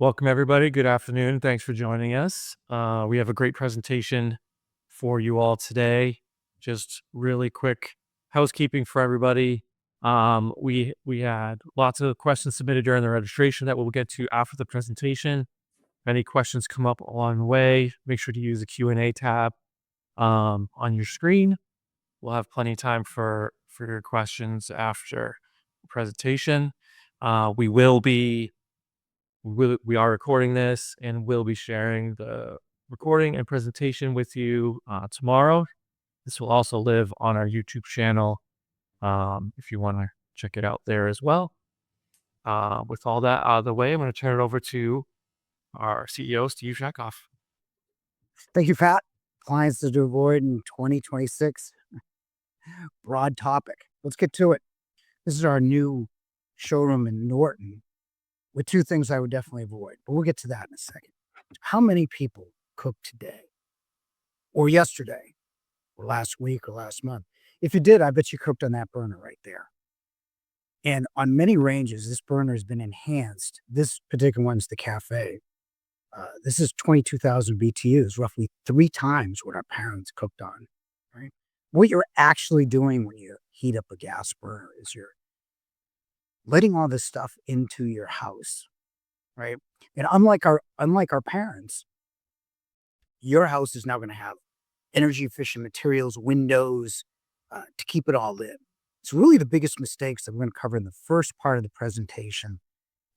Welcome, everybody. Good afternoon. Thanks for joining us. We have a great presentation for you all today. Just really quick housekeeping for everybody. We had lots of questions submitted during the registration that we'll get to after the presentation. If any questions come up along the way, make sure to use the Q&A tab on your screen. We'll have plenty of time for your questions after the presentation. We are recording this and we'll be sharing the recording and presentation with you tomorrow. This will also live on our YouTube channel if you want to check it out there as well. With all that out of the way, I'm going to turn it over to our CEO, Steve Shakoff. Thank you, Pat. Appliances to avoid in 2026. Broad topic. Let's get to it. This is our new showroom in Norton with two things I would definitely avoid, but we'll get to that in a second. How many people cooked today or yesterday or last week or last month? If you did, I bet you cooked on that burner right there. And on many ranges, this burner has been enhanced. This particular one's the Cafe. This is 22,000 BTUs, roughly 3 times what our parents cooked on, right? What you're actually doing when you heat up a gas burner is you're letting all this stuff into your house, right? And unlike our parents, your house is now going to have energy efficient materials, windows, to keep it all in. So really the biggest mistakes that we're going to cover in the first part of the presentation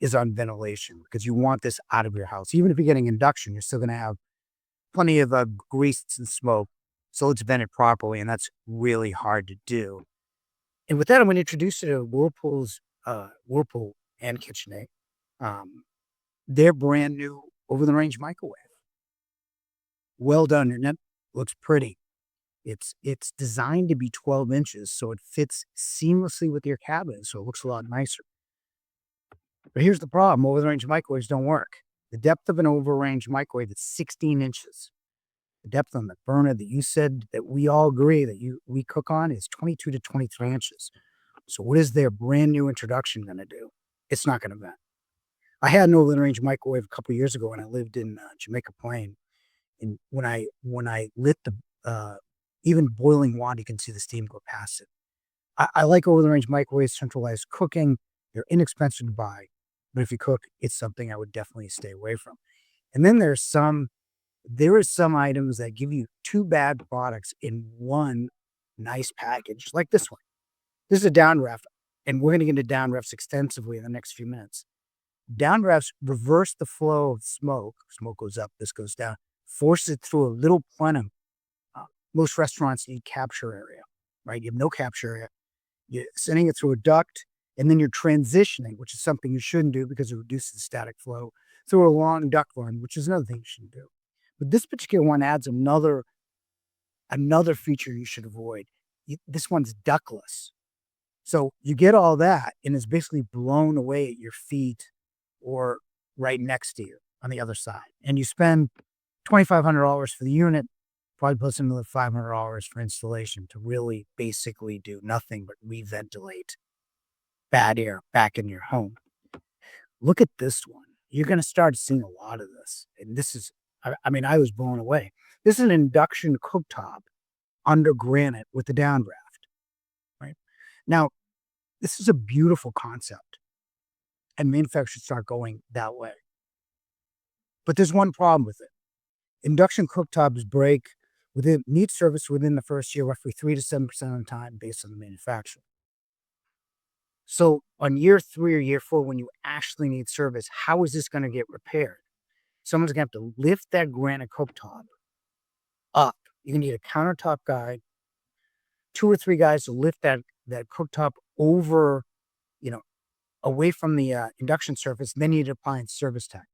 is on ventilation, because you want this out of your house. Even if you're getting induction, you're still going to have plenty of grease and smoke. So let's vent it properly, and that's really hard to do. And with that, I'm going to introduce you to Whirlpool and KitchenAid. Their brand new over-the-range microwave. Well done, and it looks pretty. It's designed to be 12 inches, so it fits seamlessly with your cabinet, so it looks a lot nicer. But here's the problem. Over-the-range microwaves don't work. The depth of an over-range microwave is 16 inches. The depth on the burner that you said that we all agree that we cook on is 22 to 23 inches. So what is their brand new introduction going to do? It's not going to vent. I had an over-the-range microwave a couple of years ago when I lived in Jamaica Plain. And when I lit the, even boiling water, you can see the steam go past it. I like over-the-range microwaves, centralized cooking. They're inexpensive to buy, but if you cook, it's something I would definitely stay away from. And then there are some items that give you 2 bad products in one nice package, like this one. This is a Downdraft, and we're going to get into Downdrafts extensively in the next few minutes. Downdrafts reverse the flow of smoke. Smoke goes up, this goes down. Force it through a little plenum. Most restaurants need capture area, right? You have no capture area. You're sending it through a duct, and then you're transitioning, which is something you shouldn't do because it reduces static flow, through a long duct run, which is another thing you shouldn't do. But this particular one adds another feature you should avoid. This one's ductless. So you get all that, and it's basically blown away at your feet or right next to you on the other side. And you spend $2,500 for the unit, probably plus another $500 for installation to really basically do nothing but reventilate bad air back in your home. Look at this one. You're going to start seeing a lot of this. And this is, I was blown away. This is an induction cooktop under granite with the Downdraft, right? Now, this is a beautiful concept, and manufacturers start going that way. But there's one problem with it. Induction cooktops need service within the first year, roughly 3 to 7% of the time based on the manufacturer. So on year 3 or year 4, when you actually need service, how is this going to get repaired? Someone's going to have to lift that granite cooktop up. You need a countertop guy, 2 or 3 guys to lift that cooktop over, away from the induction surface. Then you need an appliance service tech.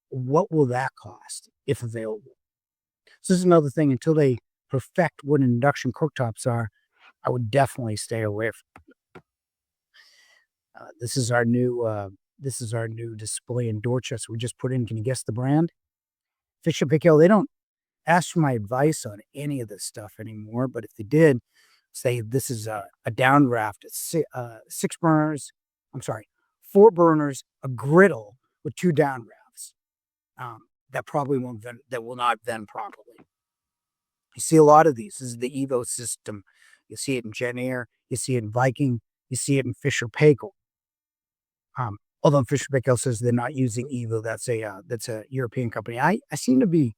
What will that cost if available? So this is another thing. Until they perfect what induction cooktops are, I would definitely stay away from it. This is our new display and door chest we just put in. Can you guess the brand? Fisher Paykel. They don't ask for my advice on any of this stuff anymore, but if they did, say this is a Downdraft. It's 6 burners. I'm sorry, 4 burners, a griddle with 2 Downdrafts. that probably won't vent, that will not vent properly. You see a lot of these. This is the Evo system. You see it in Gen Air. You see it in Viking. You see it in Fisher Paykel. Although Fisher Paykel says they're not using Evo, that's a European company. I seem to be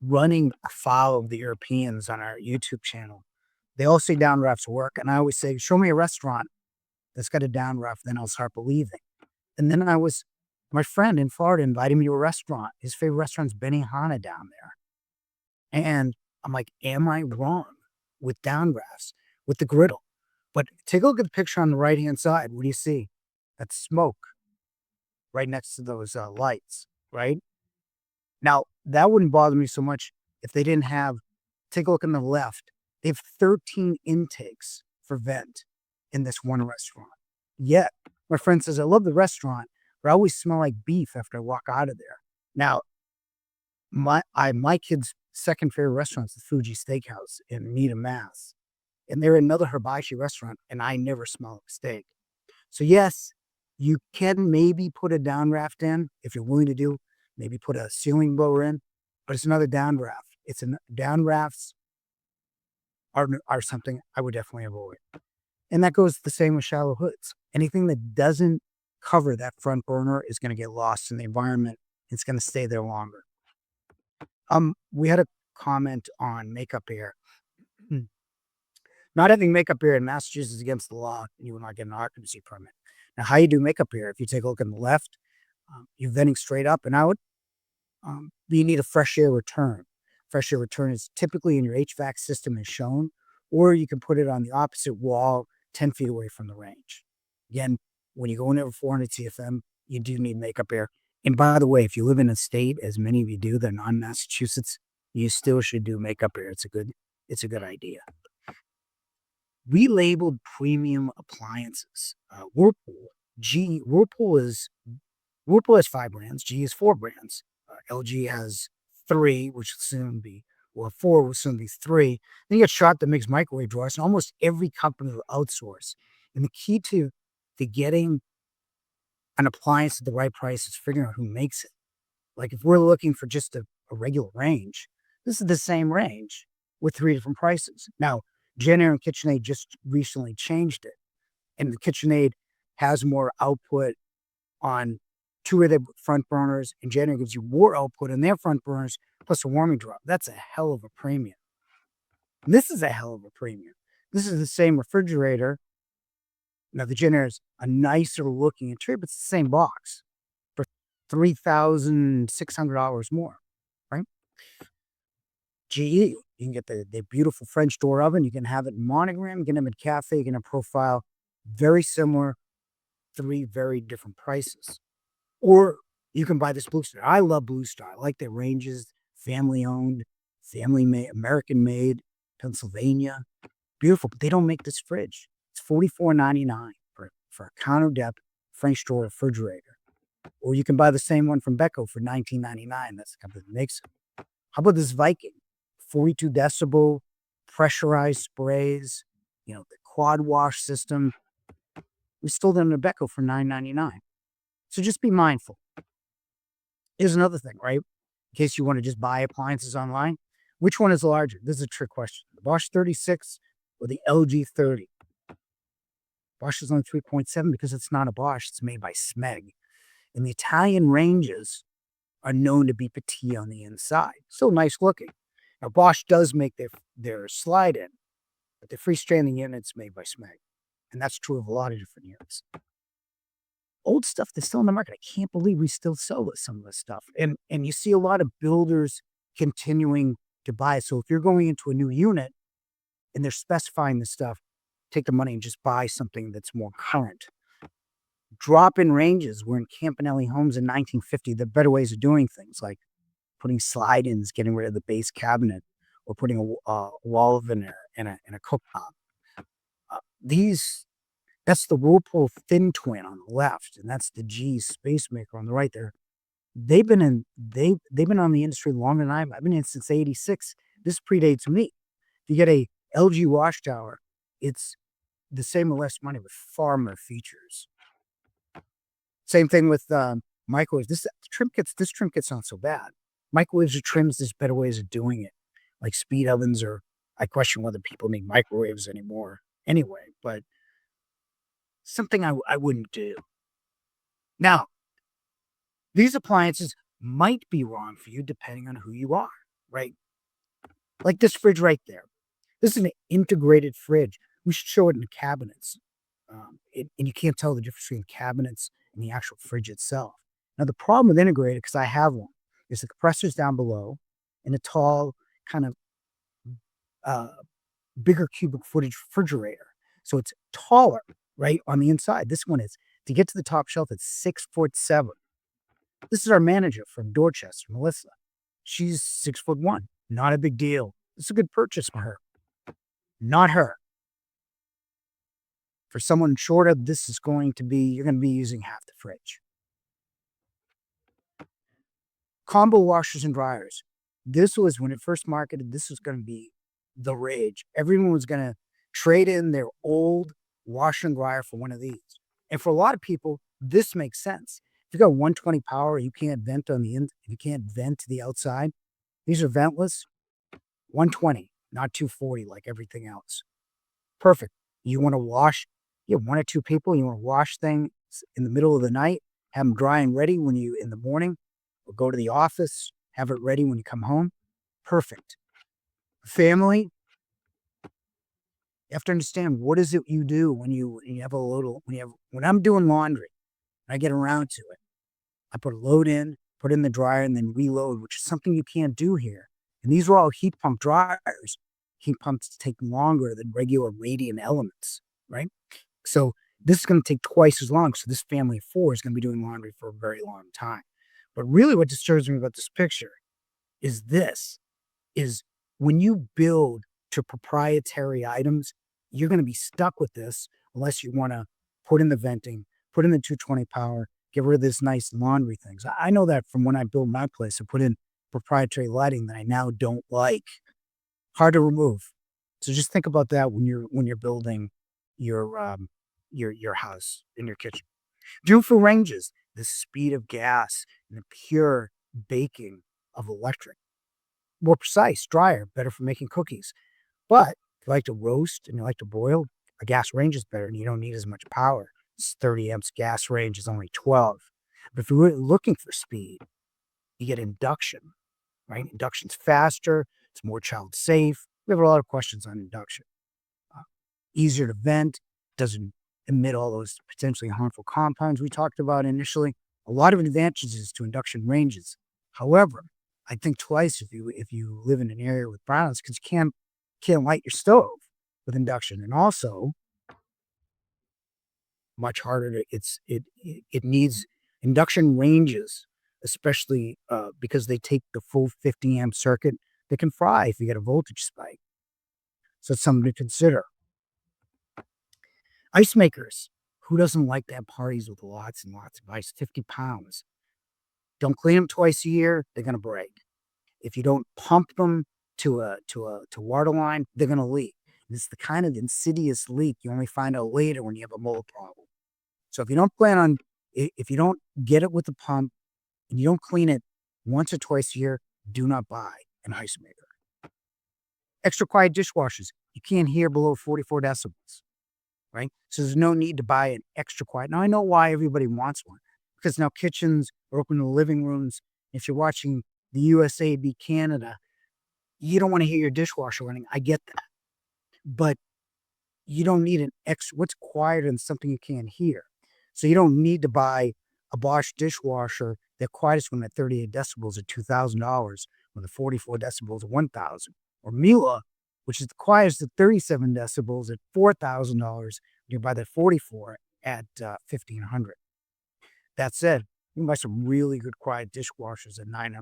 running afoul of the Europeans on our YouTube channel. They all say downdrafts work, and I always say, show me a restaurant that's got a downdraft, then I'll start believing. And then my friend in Florida invited me to a restaurant. His favorite restaurant's Benihana down there. And I'm like, am I wrong with downdrafts, with the griddle? But take a look at the picture on the right-hand side. What do you see? That's smoke right next to those lights, right? Now, that wouldn't bother me so much if they didn't have, take a look on the left. They have 13 intakes for vent in this one restaurant. Yet, my friend says, I love the restaurant, but I always smell like beef after I walk out of there. Now, my kid's second favorite restaurant is the Fuji Steakhouse in Needham, Mass. And they're another hibachi restaurant, and I never smell a steak. So yes, you can maybe put a downdraft in if you're willing to do, maybe put a ceiling blower in, but it's another downdraft. Downdrafts are something I would definitely avoid. And that goes the same with shallow hoods. Anything that doesn't cover that front burner is going to get lost in the environment. It's going to stay there longer. We had a comment on makeup air. Not having makeup air in Massachusetts is against the law, and you will not get an occupancy permit. Now, how you do makeup air, if you take a look on the left, you're venting straight up and out, you need a fresh air return. Fresh air return is typically in your HVAC system as shown, or you can put it on the opposite wall 10 feet away from the range. Again, when you go in over 400 CFM, you do need makeup air. And by the way, if you live in a state, as many of you do, that are non-Massachusetts, you still should do makeup air. It's a good idea. Relabeled premium appliances. Whirlpool. Whirlpool has 5 brands. G has 4 brands. LG has 3, which will soon be, 4 will soon be 3. Then you get Sharp that makes microwave drawers, and almost every company will outsource. And the key to getting an appliance at the right price is figuring out who makes it. Like if we're looking for just a regular range, this is the same range with 3 different prices. Now, Gen Air and KitchenAid just recently changed it. And the KitchenAid has more output on 2 of their front burners, and Gen Air gives you more output on their front burners, plus a warming drop. That's a hell of a premium. And this is a hell of a premium. This is the same refrigerator. Now, the Gen Air is a nicer looking interior, but it's the same box for $3,600 more, right? GE, you can get the beautiful French door oven. You can have it in monogram, you can have it cafe, you can have profile. Very similar, 3 very different prices. Or you can buy this Blue Star. I love Blue Star. I like their ranges, family owned, family made, American made, Pennsylvania. Beautiful, but they don't make this fridge. It's $44.99 for a counter depth French door refrigerator. Or you can buy the same one from Beko for $19.99. That's the company that makes it. How about this Viking? 42 decibel, pressurized sprays, the quad wash system. We stole them to Beko for $9.99. So just be mindful. Here's another thing, right? In case you want to just buy appliances online, which one is larger? This is a trick question. The Bosch 36 or the LG 30? Bosch is only 3.7 because it's not a Bosch. It's made by Smeg. And the Italian ranges are known to be petite on the inside. Still nice looking. Now, Bosch does make their slide in, but the freestanding unit's made by Smeg. And that's true of a lot of different units. Old stuff that's still in the market. I can't believe we still sell some of this stuff. And you see a lot of builders continuing to buy it. So if you're going into a new unit and they're specifying this stuff, take the money and just buy something that's more current. Drop-in ranges were in Campanelli homes in 1950. There are better ways of doing things, like putting slide-ins, getting rid of the base cabinet, or putting a wall veneer in a cooktop. That's the Whirlpool Thin Twin on the left, and that's the G Space Maker on the right there. They've been on the industry longer than I've been in since '86. This predates me. If you get a LG wash tower, it's the same or less money with far more features. Same thing with Microwaves, this trim kit's not so bad. Microwaves or trims, there's better ways of doing it, like speed ovens, or I question whether people need microwaves anymore anyway, but something I wouldn't do. Now, these appliances might be wrong for you depending on who you are, right? Like this fridge right there. This is an integrated fridge. We should show it in the cabinets. And you can't tell the difference between cabinets and the actual fridge itself. Now, the problem with integrated, because I have one, is the compressor's down below and a tall, kind of uh, bigger cubic footage refrigerator. So it's taller, right, on the inside. This one is, to get to the top shelf, it's 6'7". This is our manager from Dorchester, Melissa. She's 6'1". Not a big deal. It's a good purchase for her. Not her. For someone shorter, this is going to be, you're going to be using half the fridge. Combo washers and dryers. This was, when it first marketed, this was going to be the rage. Everyone was going to trade in their old washer and dryer for one of these. And for a lot of people, this makes sense. If you got 120 power, you can't vent on the you can't vent to the outside. These are ventless. 120, not 240 like everything else. Perfect. You want to wash, you have one or two people, you want to wash things in the middle of the night, have them dry and ready when you, in the morning, or go to the office, have it ready when you come home. Perfect. Family, you have to understand, what is it you do when you have a little, when I'm doing laundry, and I get around to it, I put a load in, put it in the dryer, and then reload, which is something you can't do here. And these are all heat pump dryers. Heat pumps take longer than regular radiant elements, right? So this is going to take twice as long. So this family of four is going to be doing laundry for a very long time. But really what disturbs me about this picture is this, is when you build to proprietary items, you're going to be stuck with this unless you want to put in the venting, put in the 220 power, get rid of this nice laundry things. I know that from when I built my place, I put in proprietary lighting that I now don't like. Hard to remove. So just think about that when you're building your house in your kitchen. Due for ranges, the speed of gas and the pure baking of electric. More precise, drier, better for making cookies. But if you like to roast and you like to boil, a gas range is better and you don't need as much power. It's 30 amps gas range is only 12. But if you're really looking for speed, you get induction, right? Induction's faster, it's more child safe. We have a lot of questions on induction. Easier to vent, doesn't emit all those potentially harmful compounds we talked about initially. A lot of advantages to induction ranges. However, I think twice if you live in an area with brownouts, because you can't light your stove with induction. And also, much harder to, it needs induction ranges, especially because they take the full 50 amp circuit. They can fry if you get a voltage spike. So it's something to consider. Ice makers. Who doesn't like to have parties with lots and lots of ice? 50 pounds. Don't clean them twice a year, they're going to break. If you don't pump them to water line, they're going to leak. And it's the kind of insidious leak you only find out later when you have a mold problem. So if you don't get it with the pump and you don't clean it once or twice a year, do not buy an ice maker. Extra quiet dishwashers. You can't hear below 44 decibels, right? So there's no need to buy an extra quiet. Now I know why everybody wants one, because now kitchens are open to living rooms. If you're watching the USA beat Canada, you don't want to hear your dishwasher running. I get that. But you don't need an extra, what's quieter than something you can't hear? So you don't need to buy a Bosch dishwasher. The quietest one at 38 decibels at $2,000, when the 44 decibels at $1,000. Or Miele, which is the quietest at 37 decibels at $4,000. You buy the 44 at $1,500. That said, you can buy some really good quiet dishwashers at $900.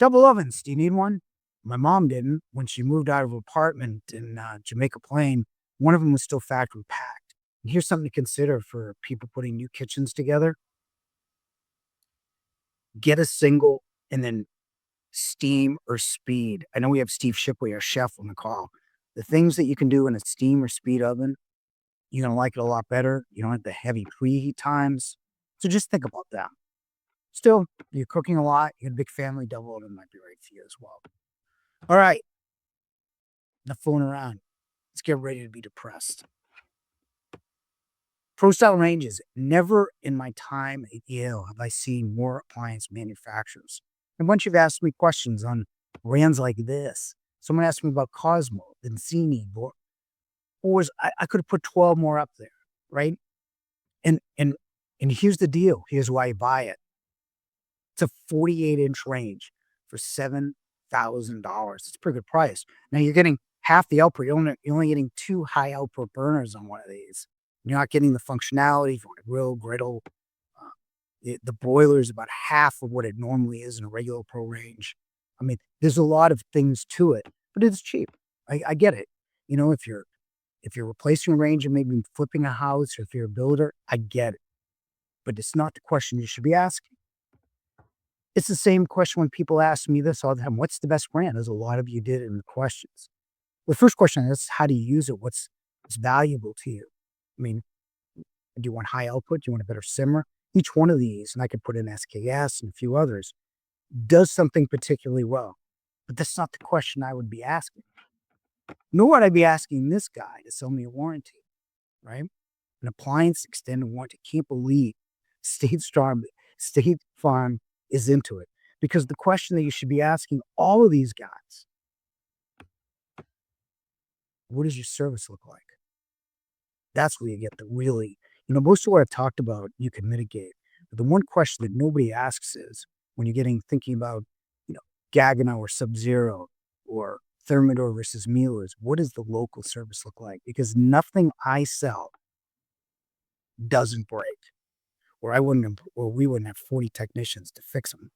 Double ovens. Do you need one? My mom didn't. When she moved out of her apartment in Jamaica Plain, one of them was still factory packed. And here's something to consider for people putting new kitchens together. Get a single and then steam or speed. I know we have Steve Shipley, our chef, on the call. The things that you can do in a steam or speed oven, you're going to like it a lot better. You don't have the heavy preheat times. So just think about that. Still, you're cooking a lot, you got a big family, double oven might be right for you as well. All right, enough fooling around. Let's get ready to be depressed. Pro style ranges. Never in my time at Yale have I seen more appliance manufacturers. And once you've asked me questions on brands like this, someone asked me about Cosmo, Vincini, I could have put 12 more up there, right? And and and here's the deal. Here's why you buy it. It's a 48-inch range for $7,000. It's a pretty good price. Now you're getting half the output. You're only getting 2 high output burners on one of these. You're not getting the functionality. If you want to grill, griddle, the boiler is about half of what it normally is in a regular pro range. I mean, there's a lot of things to it, but it's cheap. I get it. You know, if you're replacing a range and maybe flipping a house, or if you're a builder, I get it. But it's not the question you should be asking. It's the same question when people ask me this all the time. What's the best brand? As a lot of you did in the questions. The first question is, how do you use it? What's valuable to you? I mean, do you want high output? Do you want a better simmer? Each one of these, and I could put in SKS and a few others, does something particularly well. But that's not the question I would be asking. Nor would I be asking this guy to sell me a warranty, right? An appliance extended warranty. Can't believe State Farm is into it. Because the question that you should be asking all of these guys, what does your service look like? That's where you get the really, most of what I've talked about, you can mitigate. But the one question that nobody asks is when you're thinking about, Gaggenau or Sub-Zero or Thermador versus Miele's, what does the local service look like? Because nothing I sell doesn't break, or we wouldn't have 40 technicians to fix them.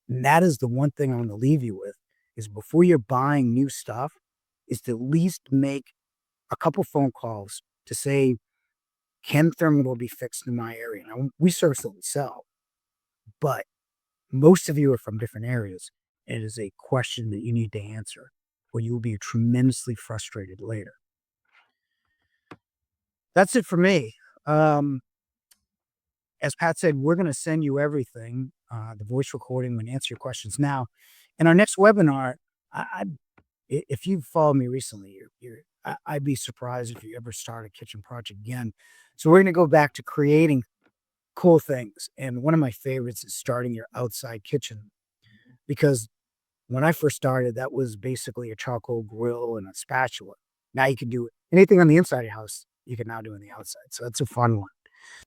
And that is the one thing I want to leave you with is before you're buying new stuff, is to at least make a couple phone calls to say, can Thermador be fixed in my area? Now, we service what we sell, but most of you are from different areas. It is a question that you need to answer, or you will be tremendously frustrated later. That's it for me. As Pat said, we're going to send you everything, the voice recording, and answer your questions now. In our next webinar, if you've followed me recently, I'd be surprised if you ever start a kitchen project again. So we're going to go back to creating cool things. And one of my favorites is starting your outside kitchen, because when I first started, that was basically a charcoal grill and a spatula. Now you can do anything on the inside of your house, you can now do on the outside. So that's a fun one.